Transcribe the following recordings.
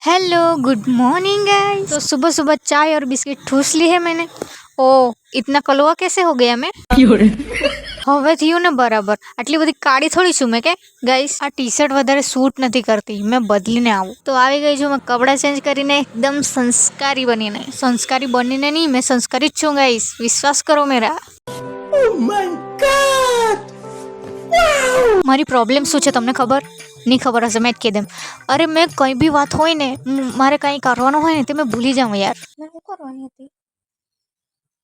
Hello good morning guys. तो सुबह सुबह चाय और बिस्किट ठूस ली है मैंने। ओ इतना कलवा कैसे हो गया मैं? હવે થયું ને બરાબર. આટલી બધી કાળી થોડી છું મેં કે ગાઈસ. આ ટી શર્ટ વધારે સૂટ નથી કરતી, મેં બદલીને આવું. તો આવી ગઈ છું મેં કપડાં ચેન્જ કરીને એકદમ સંસ્કારી બનીને. સંસ્કારી બનીને નહીં, મેં સંસ્કારી જ છું ગાઈસ, વિશ્વાસ કરો મેરા. મારી પ્રોબ્લેમ શું છે તમને ખબર? નહીં ખબર હશે, મેં જ કહી દેમ. અરે મેં કંઈ બી વાત હોય ને, મારે કંઈ કરવાનું હોય ને તે મેં ભૂલી જાઉં યાર.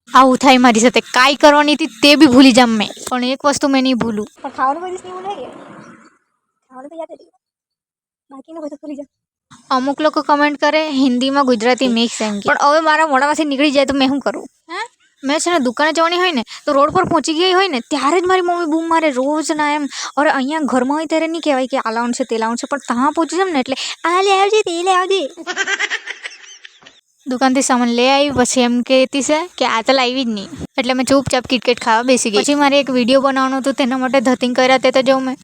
આવું થાય મારી સાથે. કાંઈ કરવાની હતી તે બી ભૂલી જામ મેં, પણ એક વસ્તુ મેં નહીં ભૂલું. અમુક લોકો કમેન્ટ કરે હિન્દીમાં ગુજરાતી મિક્સ એમ કે, પણ હવે મારા મોઢામાંથી નીકળી જાય તો મેં શું કરું? મેં છે ને દુકાને જવાની હોય ને તો રોડ પર પહોંચી ગઈ હોય ને ત્યારે જ મારી મમ્મી બૂમ મારે રોજ ના એમ. અરે અહીંયા ઘરમાં હોય ત્યારે નહીં કહેવાય કે આ લાવવાનું છે તે લાવવાનું છે, પણ ત્યાં પહોંચી જામ ને એટલે આ લે આવજે તે લે આવજે. દુકાનથી સામાન લઈ આવી પછી એમ કહેતી છે કે આ તો લાવી જ નહીં, એટલે મેં ચૂપચાપ કિટકેટ ખાવા બેસી ગઈ. પછી મારે એક વિડીયો બનાવવાનો હતો, તેના માટે ધતિંગ કર્યા તે તો જાઉં મેં.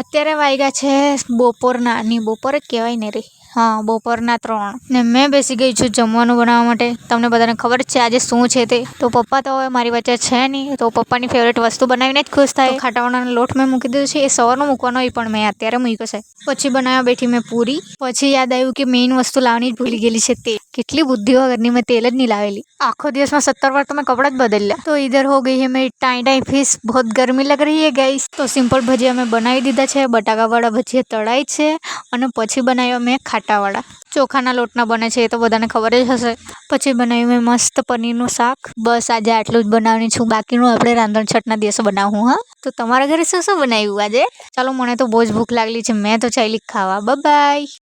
અત્યારે વાગ્યા છે બપોરના, નહીં બપોર જ કહેવાય ને રે, હા બપોરના 3 ને મેં બેસી ગઈ છું જમવાનું બનાવવા માટે. તમને બધાને ખબર જ છે આજે શું છે તે. તો પપ્પા તો હવે મારી વચ્ચે છે નહીં, તો પપ્પાની ફેવરેટ વસ્તુ બનાવીને જ ખુશ થાય. ખાટાવાળાનો લોટ મેં મૂકી દીધો છે, એ સવારનો મૂકવાનો હોય પણ મેં અત્યારે મૂક્યો છે. પછી બનાવવા બેઠી મેં પૂરી. પછી યાદ આવ્યું કે મેઇન વસ્તુ લાવવાની જ ભૂલી ગયેલી છે તેલ. કેટલી બુદ્ધિ વગરની, મેં તેલ જ નહીં લાવેલી. આખો દિવસમાં 17 વાર તો મેં કપડાં જ બદલ્યા. તો ઇધર હો ગઈ है मेरी टाई टाई फिश, बहुत गर्मी लग रही है गाइस. તો સિમ્પલ ભજીયા મેં બનાવી દીધા છે, બટાકાવાળા ભજીયા તળાય છે, અને પછી બનાવ્યા મેં ખાટાવાળા. ચોખાના લોટના બને છે એ તો બધાને ખબર જ હશે. પછી બનાવ્યું મેં મસ્ત પનીરનું શાક. બસ આજે આટલું જ બનાવવાની છું, બાકીનું આપણે રાંધણ છઠના દિવસે બનાવું. હા, તો તમારા ઘરે શું શું બનાવ્યું આજે? ચાલો, મને તો બહુ જ ભૂખ લાગેલી છે, મેં તો ચાલી ખાવા. બાય.